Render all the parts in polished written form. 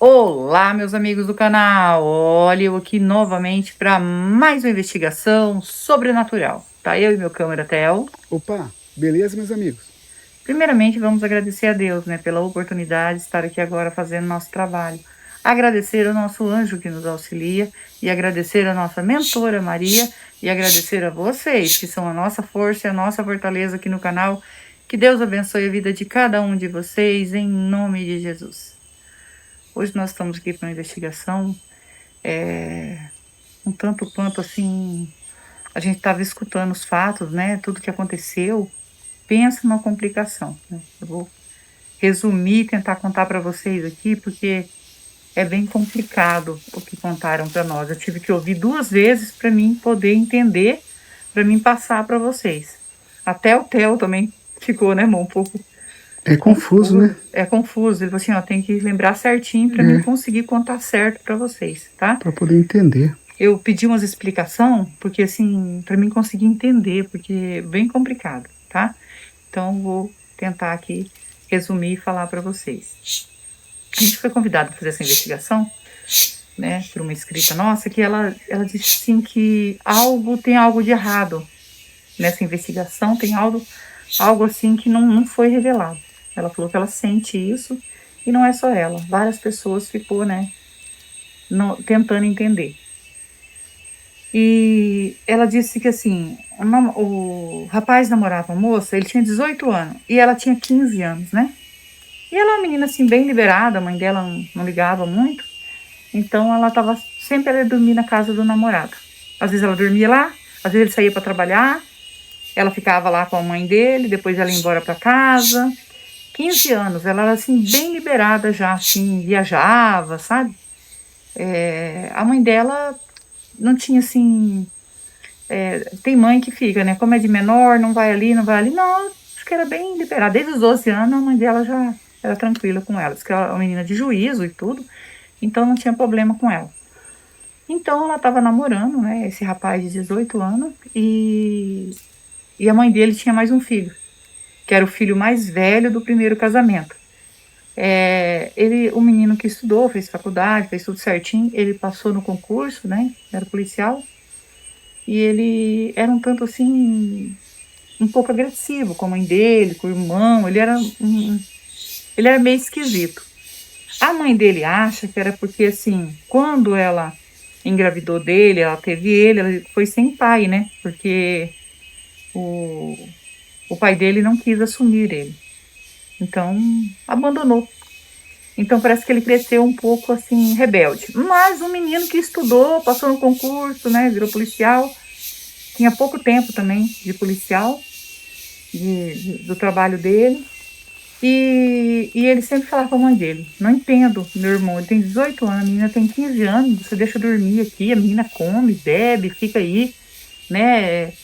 Olá, meus amigos do canal. Olha, eu aqui novamente para mais uma investigação sobrenatural. Tá eu e meu câmera Theo. Opa, beleza, meus amigos? Primeiramente, vamos agradecer a Deus, né, pela oportunidade de estar aqui agora fazendo nosso trabalho. Agradecer ao nosso anjo que nos auxilia e agradecer a nossa mentora Maria e agradecer a vocês que são a nossa força e a nossa fortaleza aqui no canal. Que Deus abençoe a vida de cada um de vocês em nome de Jesus. Hoje nós estamos aqui para uma investigação um tanto quanto assim, a gente estava escutando os fatos, né? Tudo que aconteceu. Pensa numa complicação, né? Eu vou resumir e tentar contar para vocês aqui, porque é bem complicado o que contaram para nós. Eu tive que ouvir duas vezes para mim poder entender, para mim passar para vocês. Até o Theo também ficou, né, um pouco É confuso, confuso. né? É confuso. Ele falou assim, ó, tem que lembrar certinho para mim É, conseguir contar certo para vocês, tá? para poder entender. Eu pedi umas explicação, porque assim, para mim conseguir entender, porque é bem complicado, tá? Então, vou tentar aqui resumir e falar para vocês. A gente foi convidado para fazer essa investigação, né, por uma inscrita nossa, que ela disse assim que tem algo de errado nessa investigação, tem algo assim que não foi revelado. Ela falou que ela sente isso e não é só ela, várias pessoas ficou, né, tentando entender. E ela disse que assim, o rapaz namorava a moça, ele tinha 18 anos e ela tinha 15 anos, né? E ela é uma menina assim, bem liberada, a mãe dela não ligava muito, então ela tava sempre ela ia dormir na casa do namorado. Às vezes ela dormia lá, às vezes ele saía para trabalhar, ela ficava lá com a mãe dele, depois ela ia embora para casa. 15 anos, ela era assim, bem liberada já, assim, viajava, sabe? A mãe dela não tinha assim. Tem mãe que fica, né? Como é de menor, não vai ali, não vai ali. Não, acho que era bem liberada. Desde os 12 anos, a mãe dela já era tranquila com ela. Diz que ela é uma menina de juízo e tudo, então não tinha problema com ela. Então ela estava namorando, né? Esse rapaz de 18 anos e a mãe dele tinha mais um filho, que era o filho mais velho do primeiro casamento. O menino que estudou, fez faculdade, fez tudo certinho, ele passou no concurso, né? Era policial. E ele era um tanto assim, um pouco agressivo com a mãe dele, com o irmão. Ele era meio esquisito. A mãe dele acha que era porque, assim, quando ela engravidou dele, ela teve ele, ela foi sem pai, né? Porque o, o pai dele não quis assumir ele. Então, abandonou. Então, parece que ele cresceu um pouco, assim, rebelde. Mas um menino que estudou, passou no concurso, né? Virou policial. Tinha pouco tempo também de policial, do trabalho dele. E ele sempre falava com a mãe dele: não entendo, meu irmão, ele tem 18 anos, a menina tem 15 anos, você deixa eu dormir aqui, a menina come, bebe, fica aí, né?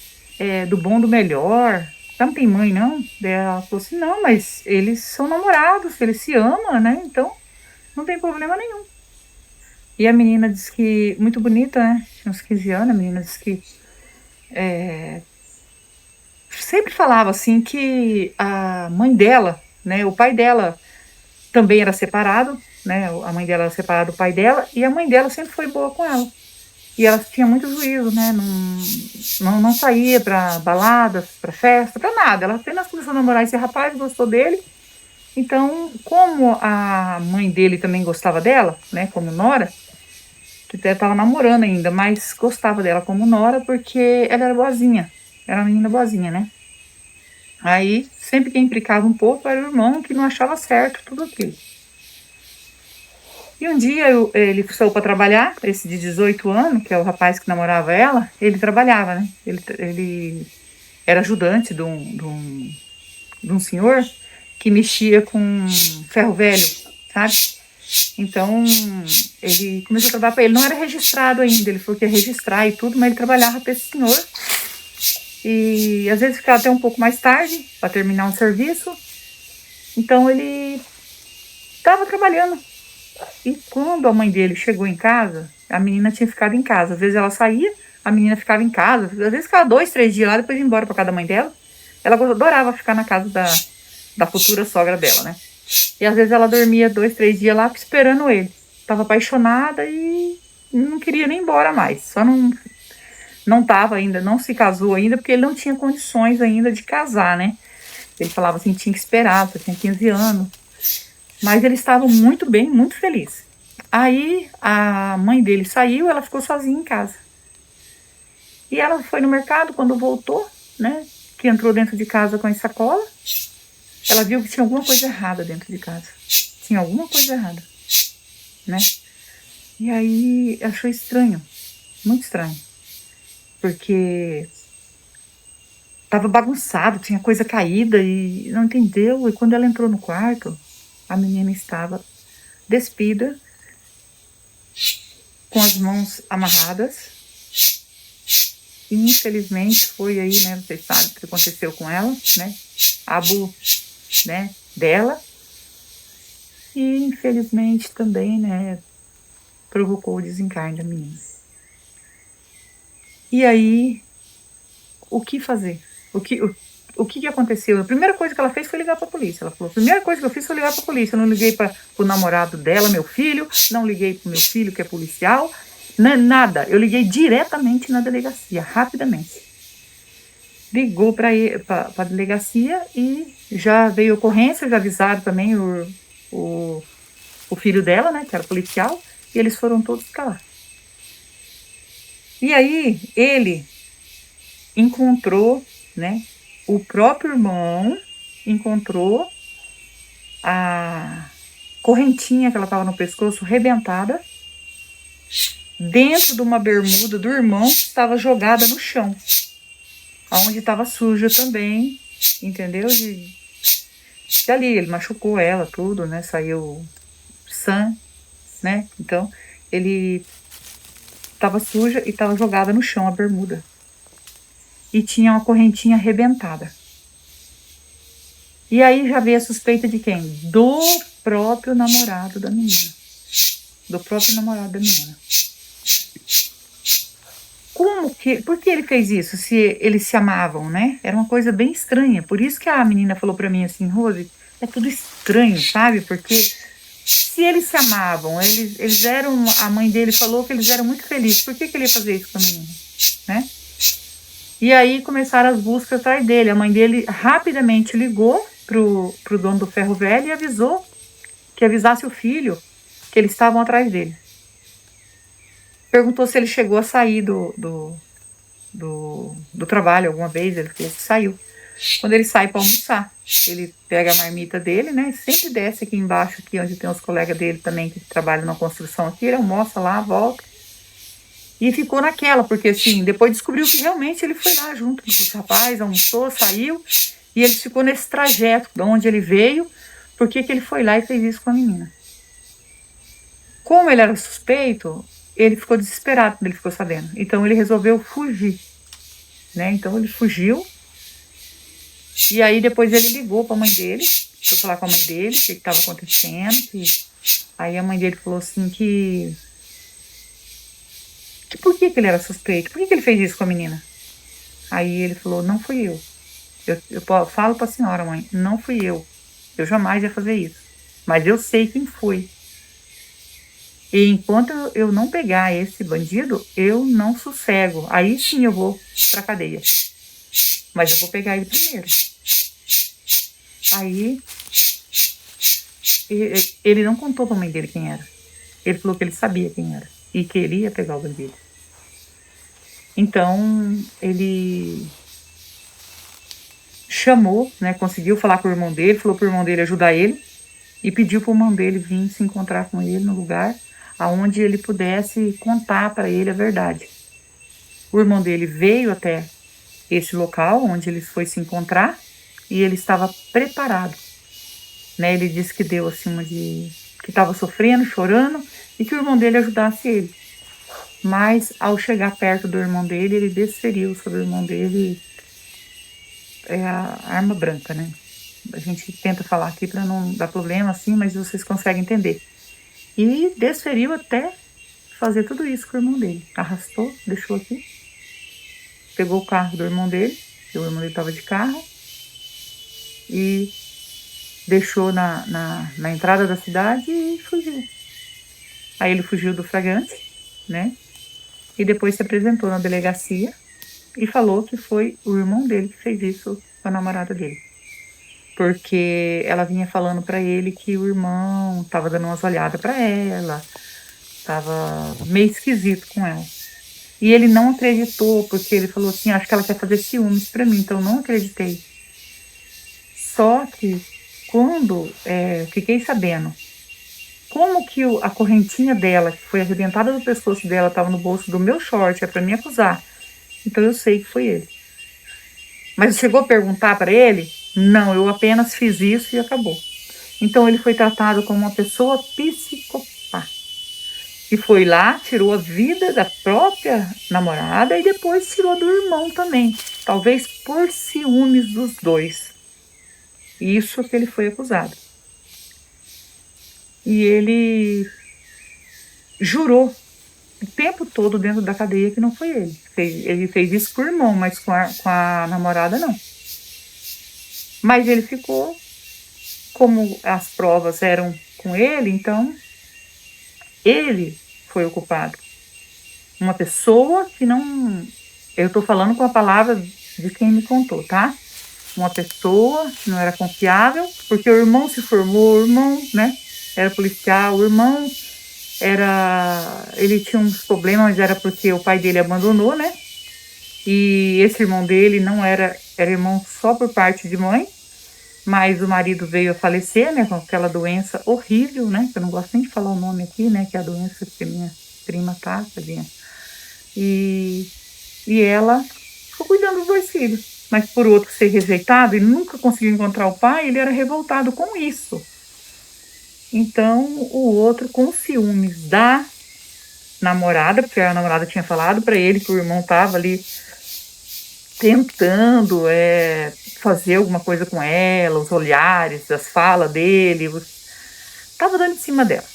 Do bom, do melhor. Ela não tem mãe, não? Daí ela falou assim: não, mas eles são namorados, eles se amam, né? Então não tem problema nenhum. E a menina disse que, muito bonita, né? Tinha uns 15 anos, a menina disse que sempre falava assim que a mãe dela, né, o pai dela também era separado, né, a mãe dela era separada do pai dela, e a mãe dela sempre foi boa com ela. E ela tinha muito juízo, né, não saía para baladas, para festa, para nada. Ela apenas começou a namorar esse rapaz, gostou dele. Então, como a mãe dele também gostava dela, né, como nora, que até estava namorando ainda, mas gostava dela como nora porque ela era boazinha, era uma menina boazinha, né? Aí, sempre quem implicava um pouco era o irmão que não achava certo tudo aquilo. E um dia ele saiu para trabalhar, esse de 18 anos, que é o rapaz que namorava ela, ele trabalhava, né? Ele era ajudante de um senhor que mexia com ferro velho, sabe? Então, ele começou a trabalhar para ele. Não era registrado ainda, ele falou que ia registrar e tudo, mas ele trabalhava para esse senhor. E às vezes ficava até um pouco mais tarde para terminar um serviço. Então ele estava trabalhando. E quando a mãe dele chegou em casa, a menina tinha ficado em casa. Às vezes ela saía, a menina ficava em casa. Às vezes ficava 2, 3 dias lá, depois ia embora para casa da mãe dela. Ela adorava ficar na casa da futura sogra dela, né? E às vezes ela dormia 2, 3 dias lá esperando ele. estava apaixonada e não queria nem ir embora mais. Só não estava ainda, não se casou ainda, porque ele não tinha condições ainda de casar, né? Ele falava assim, tinha que esperar, só tinha 15 anos. Mas eles estavam muito bem, muito felizes. Aí a mãe dele saiu, ela ficou sozinha em casa. E ela foi no mercado, quando voltou, né? Que entrou dentro de casa com a sacola, ela viu que tinha alguma coisa errada dentro de casa. Tinha alguma coisa errada, né? E aí achou estranho, muito estranho. Porque tava bagunçado, tinha coisa caída e não entendeu. E quando ela entrou no quarto, a menina estava despida, com as mãos amarradas. E infelizmente foi aí, né? Vocês sabem o que aconteceu com ela, né? Abu, né? Dela. E infelizmente também, né? Provocou o desencarne da menina. E aí, o que fazer? O que aconteceu? A primeira coisa que ela fez foi ligar para a polícia. Ela falou: a primeira coisa que eu fiz foi ligar para a polícia. Eu não liguei para o namorado dela, meu filho, não liguei para o meu filho, que é policial, nada. Eu liguei diretamente na delegacia, rapidamente. Ligou para a delegacia e já veio ocorrência, já avisaram também o filho dela, né, que era policial, e eles foram todos para lá. E aí ele encontrou, né, o próprio irmão encontrou a correntinha que ela estava no pescoço rebentada dentro de uma bermuda do irmão que estava jogada no chão, onde estava suja também, entendeu? E ali ele machucou ela, tudo, né? Saiu sangue, né? Então ele estava suja e estava jogada no chão a bermuda. E tinha uma correntinha arrebentada. E aí já veio a suspeita de quem? Do próprio namorado da menina. Do próprio namorado da menina. Por que ele fez isso? Se eles se amavam, né? Era uma coisa bem estranha. Por isso que a menina falou pra mim assim: Rose, é tudo estranho, sabe? Porque se eles se amavam, eles eram... A mãe dele falou que eles eram muito felizes. Por que ele ia fazer isso com a menina? Né? E aí começaram as buscas atrás dele. A mãe dele rapidamente ligou pro dono do ferro velho e avisou que avisasse o filho que eles estavam atrás dele. Perguntou se ele chegou a sair do trabalho alguma vez. Ele falou que saiu. Quando ele sai para almoçar, ele pega a marmita dele, né? Sempre desce aqui embaixo, aqui onde tem os colegas dele também que trabalham na construção aqui. Ele almoça lá, volta. E ficou naquela, porque assim, depois descobriu que realmente ele foi lá junto com os rapazes, almoçou, saiu. E ele ficou nesse trajeto de onde ele veio, porque que ele foi lá e fez isso com a menina. Como ele era suspeito, ele ficou desesperado quando ele ficou sabendo. Então ele resolveu fugir, né? Então ele fugiu. E aí depois ele ligou para a mãe dele, foi falar com a mãe dele o que estava acontecendo. Aí a mãe dele falou assim que por que ele era suspeito? Por que ele fez isso com a menina? Aí ele falou: não fui eu. Eu falo para a senhora, mãe, não fui eu. Eu jamais ia fazer isso. Mas eu sei quem foi. E enquanto eu não pegar esse bandido, eu não sossego. Aí sim eu vou pra cadeia. Mas eu vou pegar ele primeiro. Aí ele não contou pra mãe dele quem era. Ele falou que ele sabia quem era e que ele ia pegar o bandido. Então ele chamou, né, conseguiu falar com o irmão dele, falou pro irmão dele ajudar ele e pediu pro irmão dele vir se encontrar com ele no lugar aonde ele pudesse contar para ele a verdade. O irmão dele veio até esse local onde ele foi se encontrar e ele estava preparado, né? Ele disse que deu assim que estava sofrendo, chorando e que o irmão dele ajudasse ele. Mas ao chegar perto do irmão dele, ele desferiu sobre o irmão dele a arma branca, né? A gente tenta falar aqui para não dar problema assim, mas vocês conseguem entender. E desferiu até fazer tudo isso com o irmão dele. Arrastou, deixou aqui, pegou o carro do irmão dele, que o irmão dele estava de carro, e deixou na entrada da cidade e fugiu. Aí ele fugiu do flagrante, né? E depois se apresentou na delegacia e falou que foi o irmão dele que fez isso com a namorada dele. Porque ela vinha falando pra ele que o irmão tava dando umas olhadas pra ela, tava meio esquisito com ela. E ele não acreditou, porque ele falou assim, acho que ela quer fazer ciúmes pra mim, então eu não acreditei. Só que quando fiquei sabendo como que a correntinha dela, que foi arrebentada do pescoço dela, estava no bolso do meu short, é pra me acusar. Então eu sei que foi ele. Mas chegou a perguntar para ele? Não, eu apenas fiz isso e acabou. Então ele foi tratado como uma pessoa psicopata. E foi lá, tirou a vida da própria namorada e depois tirou do irmão também. Talvez por ciúmes dos dois. Isso que ele foi acusado. E ele jurou o tempo todo dentro da cadeia que não foi ele. Ele fez isso com o irmão, mas com a namorada não. Mas ele ficou, como as provas eram com ele, então ele foi o culpado. Uma pessoa que não... Eu tô falando com a palavra de quem me contou, tá? Uma pessoa que não era confiável, porque o irmão se formou, o irmão, né, era policial, o irmão ele tinha uns problemas, mas era porque o pai dele abandonou, né? E esse irmão dele não era irmão só por parte de mãe, mas o marido veio a falecer, né, com aquela doença horrível, né, que eu não gosto nem de falar o nome aqui, né, que é a doença que minha prima tá, tadinha. E ela ficou cuidando dos dois filhos, mas por outro ser rejeitado e nunca conseguiu encontrar o pai, ele era revoltado com isso. Então, o outro, com ciúmes da namorada, porque a namorada tinha falado para ele que o irmão tava ali tentando fazer alguma coisa com ela, os olhares, as falas dele, tava dando em cima dela.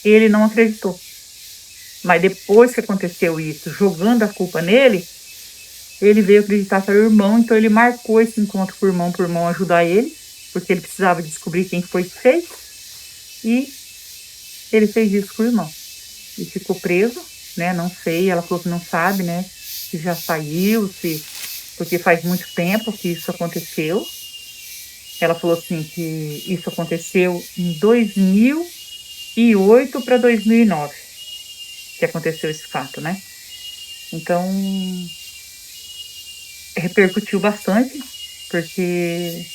Ele não acreditou. Mas depois que aconteceu isso, jogando a culpa nele, ele veio acreditar que era o irmão, então ele marcou esse encontro com o irmão, para o irmão ajudar ele, porque ele precisava descobrir quem foi que fez, e ele fez isso com o irmão. E ficou preso, né? Não sei, ela falou que não sabe, né? Se já saiu, porque faz muito tempo que isso aconteceu. Ela falou assim que isso aconteceu em 2008 para 2009, que aconteceu esse fato, né? Então, repercutiu bastante, porque,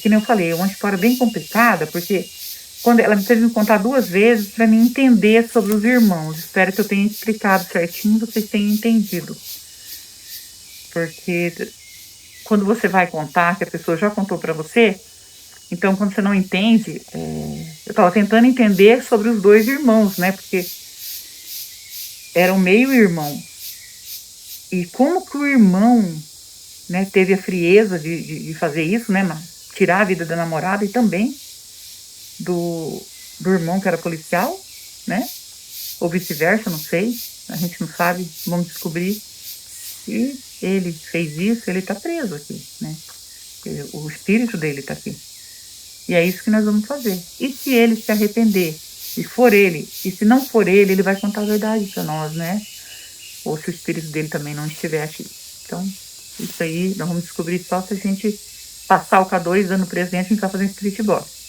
que nem eu falei, é uma história bem complicada, porque quando ela teve que me contar 2 vezes para mim entender sobre os irmãos. Espero que eu tenha explicado certinho, vocês tenham entendido. Porque quando você vai contar, que a pessoa já contou para você, então quando você não entende, eu estava tentando entender sobre os 2 irmãos, né? Porque eram meio irmão. E como que o irmão, né, teve a frieza de fazer isso, né? Tirar a vida da namorada e também do irmão que era policial, né? Ou vice-versa, não sei. A gente não sabe, vamos descobrir. Se ele fez isso, ele tá preso aqui, né? O espírito dele tá aqui. E é isso que nós vamos fazer. E se ele se arrepender, e for ele, e se não for ele, ele vai contar a verdade para nós, né? Ou se o espírito dele também não estiver aqui. Então, isso aí nós vamos descobrir só se a gente passar o K2 dando presente, a gente vai fazer um spirit box.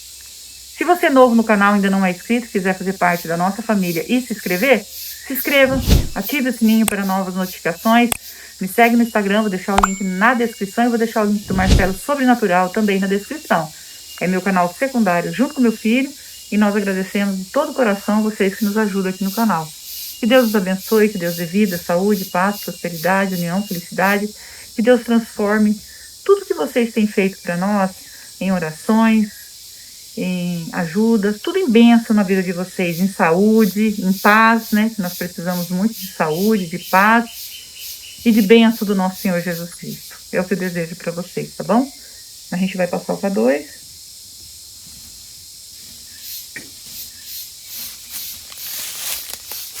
Se você é novo no canal, ainda não é inscrito, quiser fazer parte da nossa família e se inscrever, se inscreva, ative o sininho para novas notificações, me segue no Instagram, vou deixar o link na descrição e vou deixar o link do Marcelo Sobrenatural também na descrição. É meu canal secundário junto com meu filho e nós agradecemos de todo o coração vocês que nos ajudam aqui no canal. Que Deus os abençoe, que Deus dê vida, saúde, paz, prosperidade, união, felicidade, que Deus transforme tudo que vocês têm feito para nós em orações, em ajuda, tudo em bênção na vida de vocês, em saúde, em paz, né? Que nós precisamos muito de saúde, de paz e de bênção do nosso Senhor Jesus Cristo. É o que eu desejo para vocês, tá bom? A gente vai passar o K2.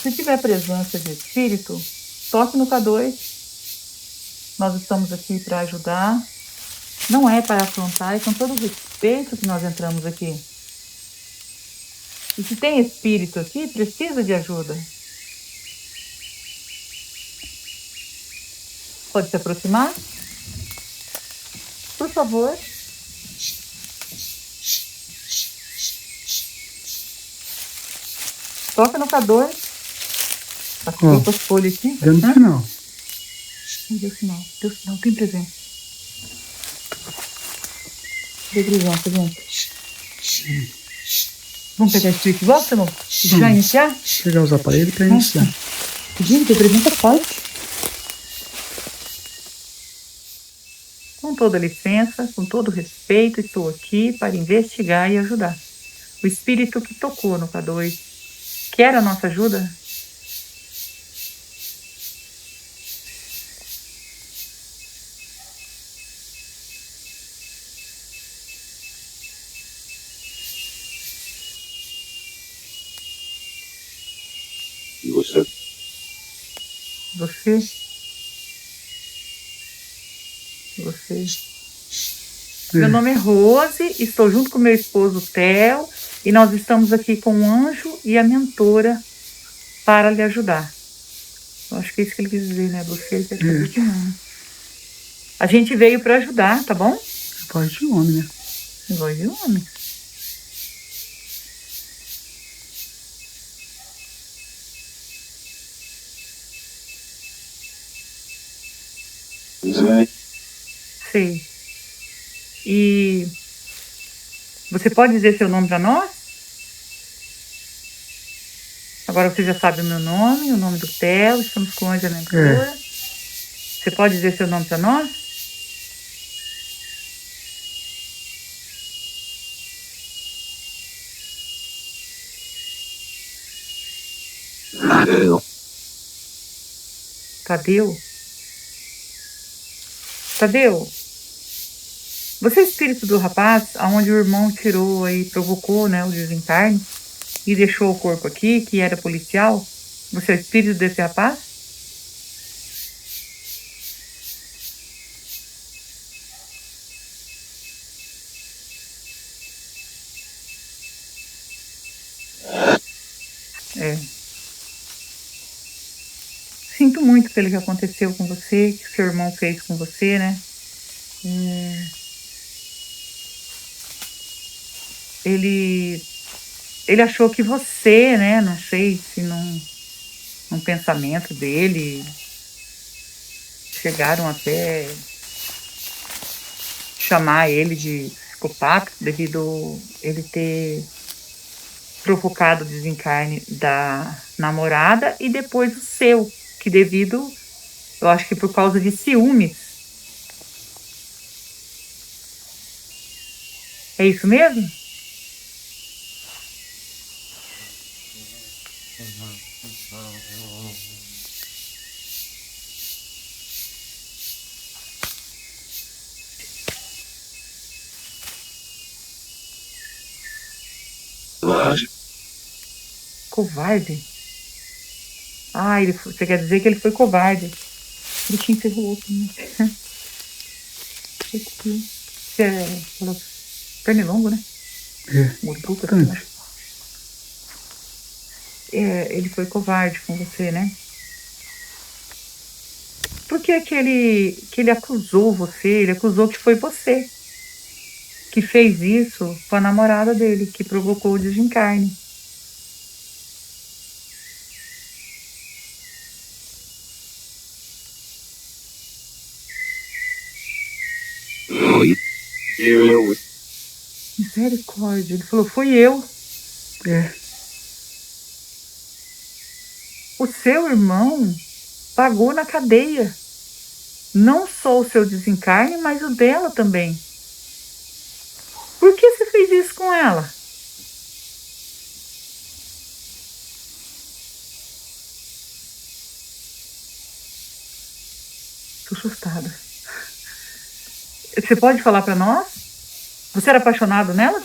Se tiver presença de espírito, toque no K2. Nós estamos aqui para ajudar. Não é para afrontar, é com todo o respeito que nós entramos aqui. E se tem espírito aqui, precisa de ajuda. Pode se aproximar? Por favor. Toca no K2. Passou com a folha aqui. Dando final. Deu sinal. Deu sinal. Tem presença. Deu presença, gente. Vamos pegar esse trick box, amor? Já iniciar? Pegar os aparelhos para iniciar. Gente, tem presença forte. Com toda licença, com todo respeito, estou aqui para investigar e ajudar. O espírito que tocou no K2 quer a nossa ajuda? E você? Você? Meu nome é Rose, estou junto com meu esposo Theo e nós estamos aqui com o anjo e a mentora para lhe ajudar. Eu acho que é isso que ele quis dizer, né? Você quer saber de mim. A gente veio para ajudar, tá bom? Voz de homem, né? Voz de homem. Sei. E você pode dizer seu nome para nós? Agora você já sabe o meu nome, o nome do Theo, estamos com o anjo e a mentora. Você pode dizer seu nome para nós? Tadeu? Tadeu? Você é o espírito do rapaz, aonde o irmão tirou e provocou, né, o desencarne e deixou o corpo aqui, que era policial? Você é o espírito desse rapaz? É. Sinto muito pelo que aconteceu com você, que seu irmão fez com você, né? Ele achou que você, né? Não sei se num pensamento dele chegaram até chamar ele de psicopata devido ele ter provocado o desencarne da namorada e depois o seu, que devido, eu acho que por causa de ciúmes. É isso mesmo? Covarde? Ah, você quer dizer que ele foi covarde? Ele tinha que ser o outro, né? Você é pernilongo, né? Mutuca, né? Ele foi covarde com você, né? Por que ele acusou você? Ele acusou que foi você que fez isso com a namorada dele, que provocou o desencarne. Eu. Misericórdia, ele falou, fui eu. O seu irmão pagou na cadeia. Não só o seu desencarne, mas o dela também. Por que você fez isso com ela? Tô assustada. Você pode falar para nós? Você era apaixonado nela?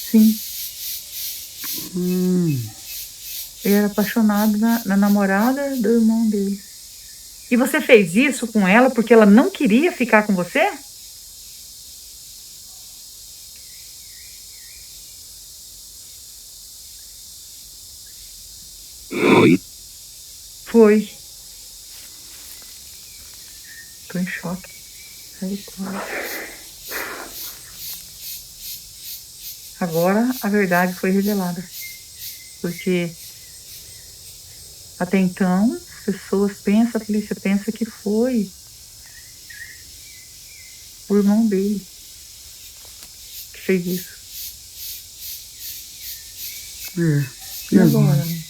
Sim. Ele era apaixonado na namorada do irmão dele. E você fez isso com ela porque ela não queria ficar com você? Foi. Foi. Tô em choque. Misericórdia. Agora a verdade foi revelada. Porque até então, as pessoas pensam, a polícia pensa que foi o irmão dele que fez isso. É. E agora, né?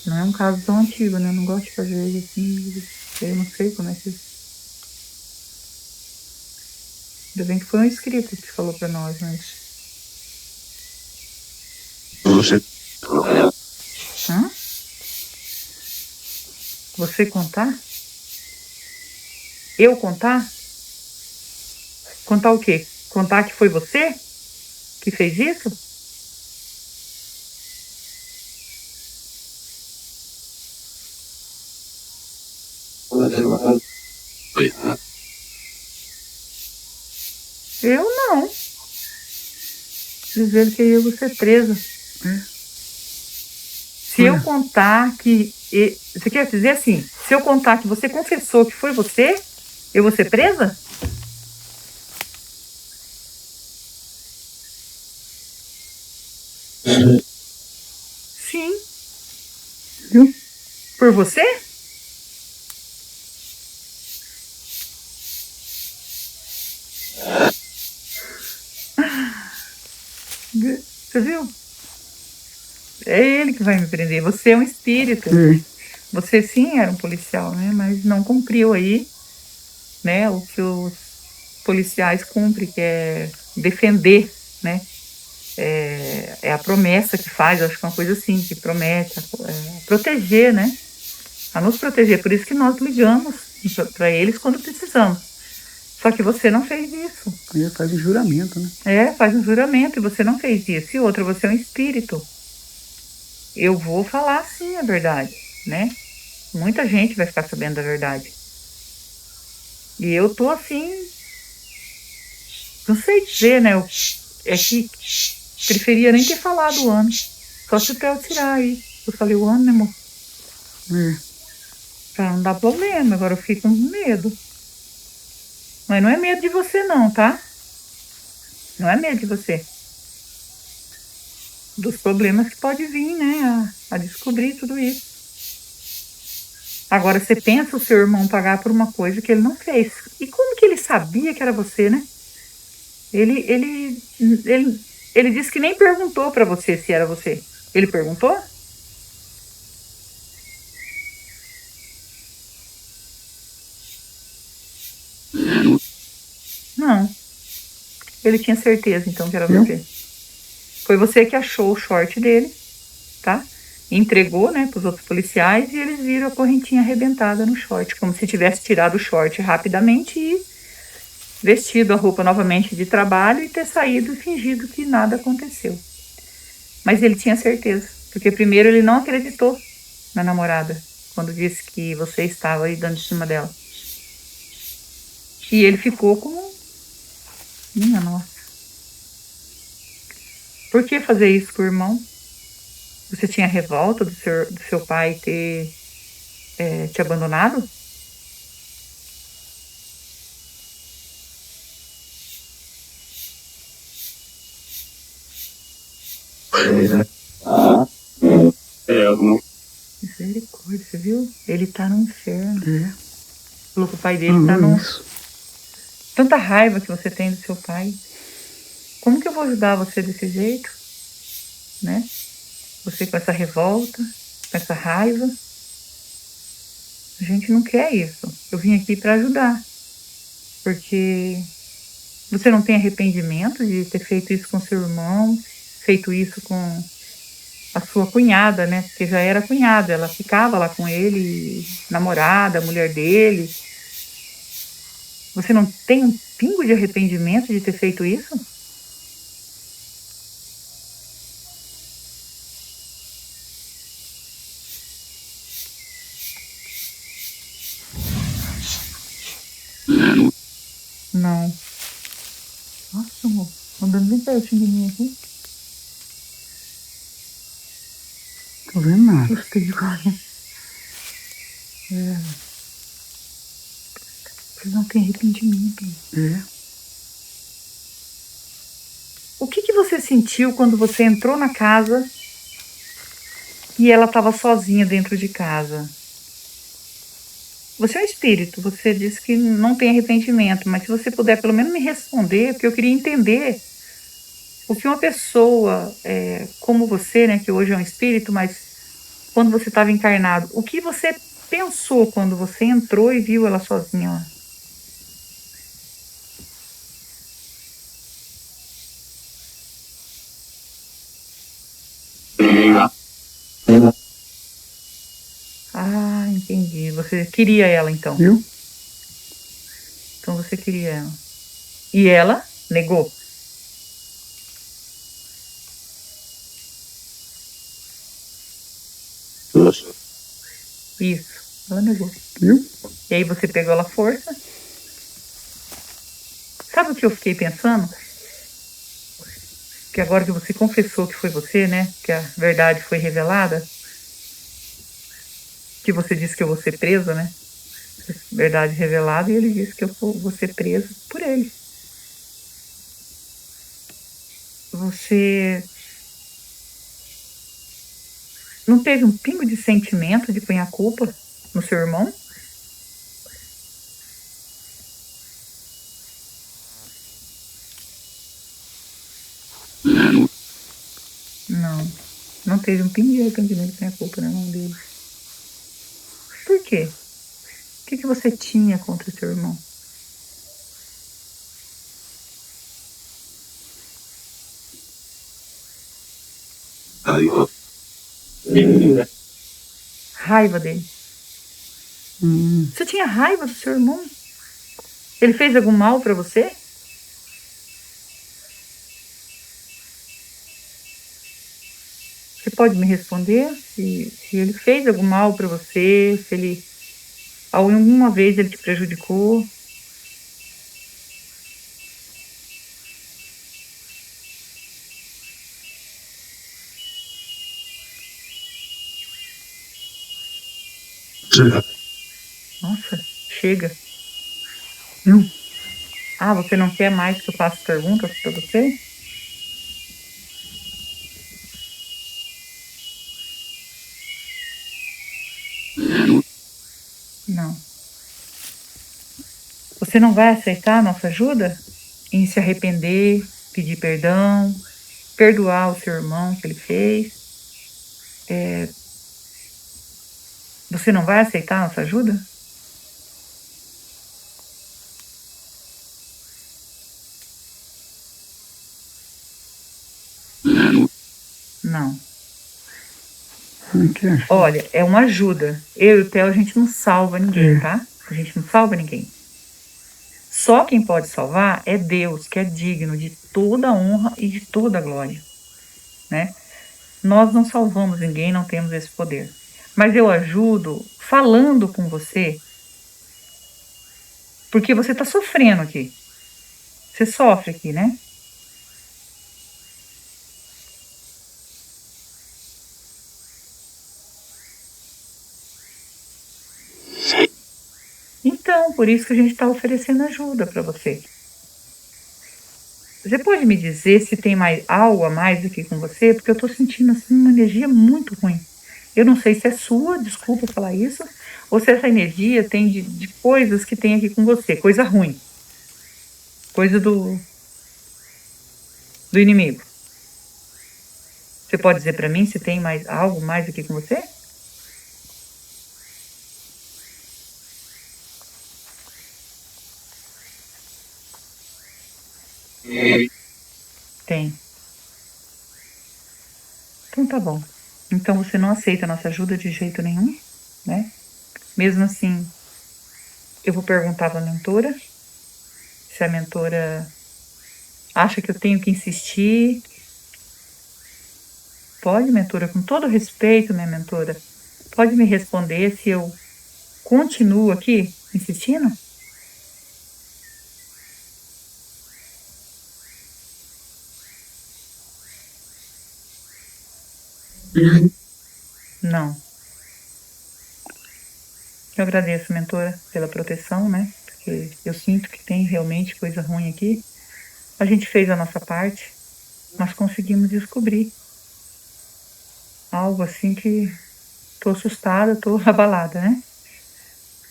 Não é um caso tão antigo, né? Eu não gosto de fazer ele assim. Eu não sei como é que. Ainda bem que foi um escrito que falou pra nós, mas. Você. Hã? Você contar? Eu contar? Contar o quê? Contar que foi você que fez isso? Foi. Eu não. Dizendo que eu vou ser presa. Se eu contar que. Você quer dizer assim? Se eu contar que você confessou que foi você, eu vou ser presa? Sim. Viu? Por você? Você viu? É ele que vai me prender. Você é um espírito. É. Você sim era um policial, né? Mas não cumpriu aí, né? O que os policiais cumprem, que é defender, né? É a promessa que faz, acho que é uma coisa assim, que promete proteger, né? A nos proteger. Por isso que nós ligamos para eles quando precisamos. Só que você não fez isso. Ele faz um juramento, né? Faz um juramento e você não fez isso. E outra, você é um espírito. Eu vou falar sim a verdade, né? Muita gente vai ficar sabendo da verdade. E eu tô assim, não sei dizer, né? É que preferia nem ter falado o ano. Só se eu tirar aí. Eu falei o ano, né, amor? Pra não dar problema. Agora eu fico com medo. Mas não é medo de você não, tá? Não é medo de você. Dos problemas que pode vir, né? A descobrir tudo isso. Agora, você pensa o seu irmão pagar por uma coisa que ele não fez. E como que ele sabia que era você, né? Ele disse que nem perguntou pra você se era você. Ele perguntou? Não. Ele tinha certeza, então, que era você. Foi você que achou o short dele, tá? Entregou, né, pros outros policiais e eles viram a correntinha arrebentada no short, como se tivesse tirado o short rapidamente e vestido a roupa novamente de trabalho e ter saído e fingido que nada aconteceu. Mas ele tinha certeza, porque primeiro ele não acreditou na namorada, quando disse que você estava aí dando em cima dela. E ele ficou como... Minha nossa. Por que fazer isso com o irmão? Você tinha revolta do seu pai ter te abandonado? Não. Misericórdia, você viu? Ele tá no inferno. É. Falou que o pai dele tá no... Tanta raiva que você tem do seu pai. Como que eu vou ajudar você desse jeito? Né? Você com essa revolta, com essa raiva. A gente não quer isso. Eu vim aqui para ajudar. Porque você não tem arrependimento de ter feito isso com seu irmão, feito isso com a sua cunhada, né? Porque já era cunhada, ela ficava lá com ele, namorada, mulher dele. Você não tem um pingo de arrependimento de ter feito isso? Não. Nossa, amor. Andando bem pertinho de mim aqui. Tô vendo nada. Gostei agora. Você não tem arrependimento. É. O que você sentiu quando você entrou na casa e ela estava sozinha dentro de casa? Você é um espírito, você disse que não tem arrependimento, mas se você puder pelo menos me responder, porque eu queria entender o que uma pessoa como você, né, que hoje é um espírito, mas quando você estava encarnado, o que você pensou quando você entrou e viu ela sozinha lá? Ah, entendi. Você queria ela então. Viu? Então você queria ela. E ela negou. Nossa. Isso. Ela negou. Viu? E aí você pegou ela à força. Sabe o que eu fiquei pensando? Que agora que você confessou que foi você, né? Que a verdade foi revelada. Que você disse que eu vou ser presa, né? Verdade revelada, e ele disse que eu vou ser preso por ele. Você não teve um pingo de sentimento de pôr a culpa no seu irmão? Não. Não teve um pingo de arrependimento de pôr a culpa na mão dele. Por quê? O que você tinha contra o seu irmão? Raiva. Raiva dele. Você tinha raiva do seu irmão? Ele fez algum mal pra você? Você pode me responder se ele fez algum mal pra você, se ele alguma vez ele te prejudicou? Nossa, chega. Ah, você não quer mais que eu faça perguntas pra você? Não. Você não vai aceitar a nossa ajuda em se arrepender, pedir perdão, perdoar o seu irmão que ele fez? Você não vai aceitar a nossa ajuda? Não. Não quer? Olha, é uma ajuda. Eu e o Theo, a gente não salva ninguém, tá? A gente não salva ninguém. Só quem pode salvar é Deus, que é digno de toda a honra e de toda a glória, né? Nós não salvamos ninguém, não temos esse poder. Mas eu ajudo falando com você, porque você está sofrendo aqui. Você sofre aqui, né? Então, por isso que a gente está oferecendo ajuda para você. Você pode me dizer se tem mais algo a mais aqui com você? Porque eu estou sentindo assim uma energia muito ruim. Eu não sei se é sua, desculpa falar isso, ou se essa energia tem de coisas que tem aqui com você, coisa ruim, coisa do inimigo. Você pode dizer para mim se tem mais algo mais aqui com você? Tem. Então tá bom. Então você não aceita a nossa ajuda de jeito nenhum, né? Mesmo assim, eu vou perguntar para a mentora se a mentora acha que eu tenho que insistir. Pode, mentora, com todo respeito, minha mentora, pode me responder se eu continuo aqui insistindo? Não. Eu agradeço, mentora, pela proteção, né? Porque eu sinto que tem realmente coisa ruim aqui. A gente fez a nossa parte, mas conseguimos descobrir algo assim que tô assustada, tô abalada, né?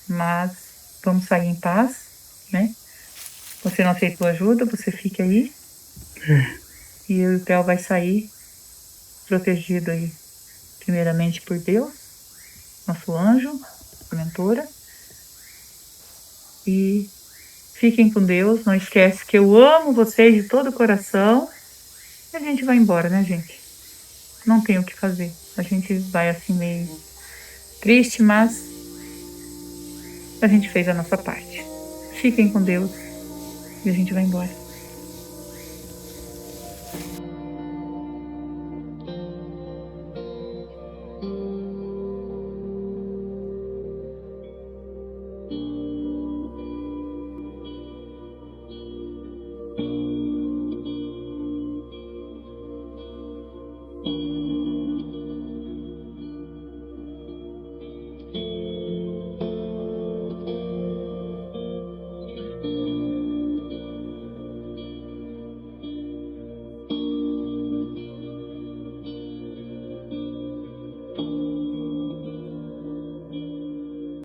Mas vamos sair em paz, né? Você não aceitou ajuda, você fica aí. E eu e o Theo vai sair protegido aí, primeiramente por Deus, nosso anjo, a mentora. E fiquem com Deus. Não esquece que eu amo vocês de todo o coração. E a gente vai embora, né, gente? Não tem o que fazer. A gente vai assim meio triste, mas a gente fez a nossa parte. Fiquem com Deus e a gente vai embora.